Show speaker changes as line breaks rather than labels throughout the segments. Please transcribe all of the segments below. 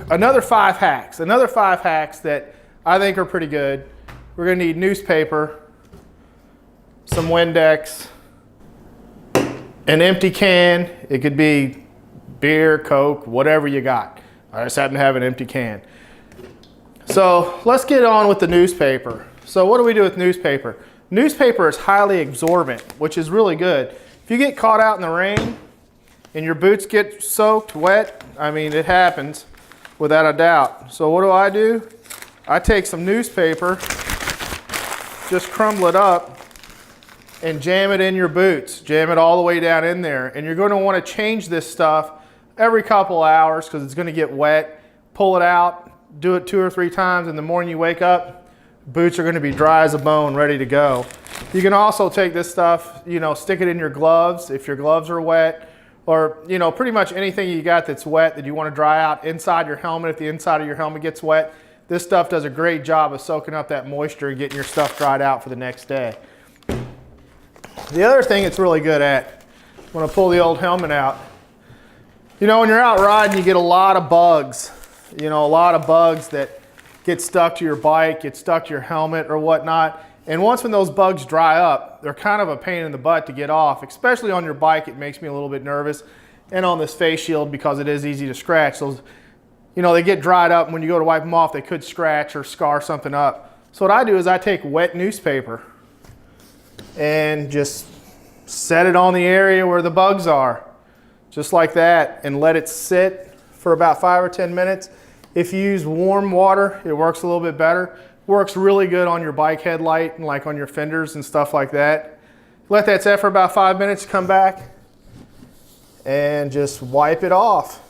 another 5 hacks that I think are pretty good. We're gonna need newspaper, some Windex, an empty can. It could be beer, Coke, whatever you got. I just happen to have an empty can. So let's get on with the newspaper. So what do we do with newspaper? Newspaper is highly absorbent, which is really good. If you get caught out in the rain and your boots get soaked, wet, I mean, it happens without a doubt. So what do? I take some newspaper, just crumble it up, and jam it in your boots. Jam it all the way down in there. And you're going to want to change this stuff every couple hours because it's going to get wet. Pull it out, do it 2 or 3 times. In the morning you wake up, boots are going to be dry as a bone, ready to go. You can also take this stuff, you know, stick it in your gloves if your gloves are wet, or, you know, pretty much anything you got that's wet that you want to dry out inside your helmet. If the inside of your helmet gets wet, this stuff does a great job of soaking up that moisture and getting your stuff dried out for the next day. The other thing it's really good at, I'm going to pull the old helmet out. You know, when you're out riding, you get a lot of bugs. You know, a lot of bugs that get stuck to your bike, get stuck to your helmet or whatnot. And once when those bugs dry up, they're kind of a pain in the butt to get off, especially on your bike. It makes me a little bit nervous. And on this face shield, because it is easy to scratch. Those, you know, they get dried up, and when you go to wipe them off, they could scratch or scar something up. So what I do is I take wet newspaper and just set it on the area where the bugs are, just like that, and let it sit for about 5 or 10 minutes. If you use warm water, it works a little bit better. Works really good on your bike headlight and like on your fenders and stuff like that. Let that set for about 5 minutes, come back and just wipe it off.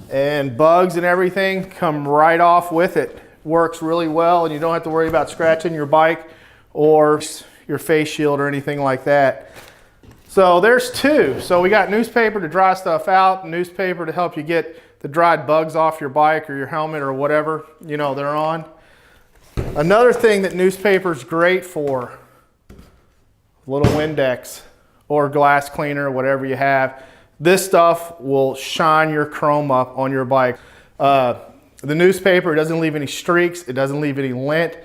And bugs and everything come right off with it. Works really well, and you don't have to worry about scratching your bike or your face shield or anything like that. So there's 2. So we got newspaper to dry stuff out, newspaper to help you get the dried bugs off your bike or your helmet or whatever, you know, they're on. Another thing that newspaper's great for, a little Windex or glass cleaner, whatever you have. This stuff will shine your chrome up on your bike. The newspaper, it doesn't leave any streaks, it doesn't leave any lint.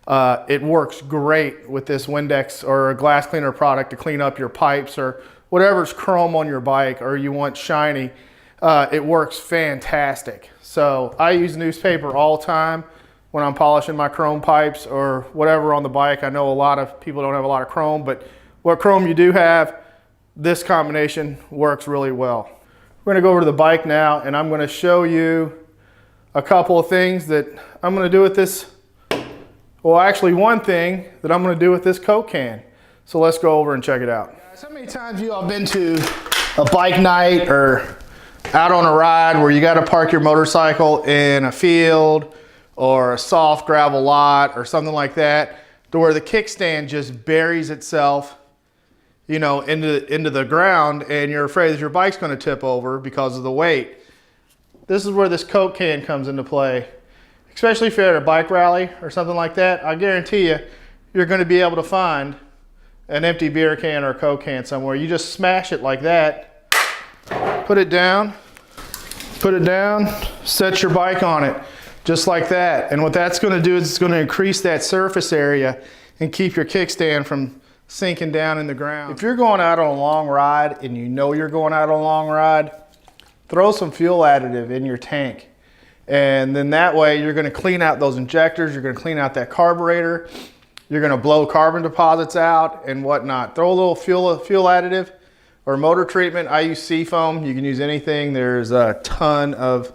It works great with this Windex or a glass cleaner product to clean up your pipes or whatever's chrome on your bike or you want shiny. It works fantastic. So I use newspaper all the time when I'm polishing my chrome pipes or whatever on the bike. I know a lot of people don't have a lot of chrome, but what chrome you do have, this combination works really well. We're going to go over to the bike now, and I'm going to show you a couple of things that I'm going to do with this. Well, actually one thing that I'm going to do with this Coke can. So let's go over and check it out. How many times have you all been to a bike night or out on a ride where you got to park your motorcycle in a field or a soft gravel lot or something like that, to where the kickstand just buries itself, you know, into the ground, and you're afraid that your bike's going to tip over because of the weight? This is where this Coke can comes into play. Especially if you're at a bike rally or something like that, I guarantee you, you're going to be able to find an empty beer can or a Coke can somewhere. You just smash it like that, put it down, set your bike on it, just like that. And what that's going to do is it's going to increase that surface area and keep your kickstand from sinking down in the ground. If you're going out on a long ride and you know you're going out on a long ride, throw some fuel additive in your tank. And then that way you're going to clean out those injectors, you're going to clean out that carburetor, you're going to blow carbon deposits out and whatnot. Throw a little fuel additive or motor treatment. I use Seafoam. You can use anything. There's a ton of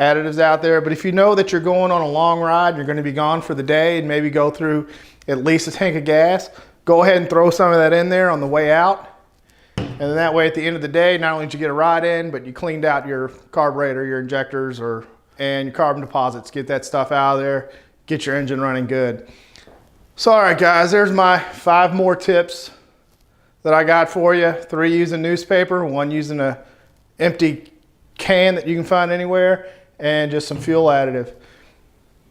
additives out there. But if you know that you're going on a long ride, you're going to be gone for the day and maybe go through at least a tank of gas, go ahead and throw some of that in there on the way out. And then that way at the end of the day, not only did you get a ride in, but you cleaned out your carburetor, your injectors, and your carbon deposits. Get that stuff out of there, get your engine running good. So all right guys, there's my 5 more tips that I got for you. 3 using newspaper, 1 using a empty can that you can find anywhere, and just some fuel additive.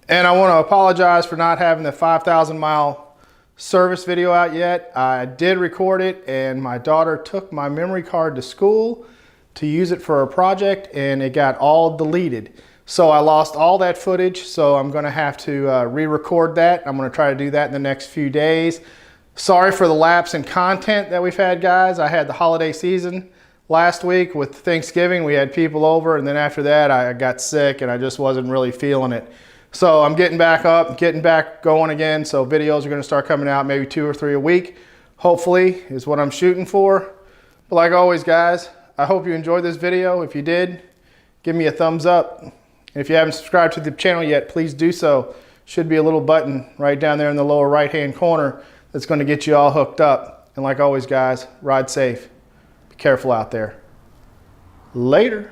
And I want to apologize for not having the 5,000 mile service video out yet. I did record it, and my daughter took my memory card to school, to use it for a project and it got all deleted. So I lost all that footage, so I'm gonna have to re-record that. I'm gonna try to do that in the next few days. Sorry for the lapse in content that we've had, guys. I had the holiday season last week with Thanksgiving. We had people over, and then after that I got sick and I just wasn't really feeling it. So I'm getting back up, getting back going again. So videos are gonna start coming out, maybe 2 or 3 a week, hopefully, is what I'm shooting for. But like always, guys, I hope you enjoyed this video. If you did, give me a thumbs up. And if you haven't subscribed to the channel yet, please do so. Should be a little button right down there in the lower right-hand corner that's gonna get you all hooked up. And like always, guys, ride safe. Be careful out there. Later.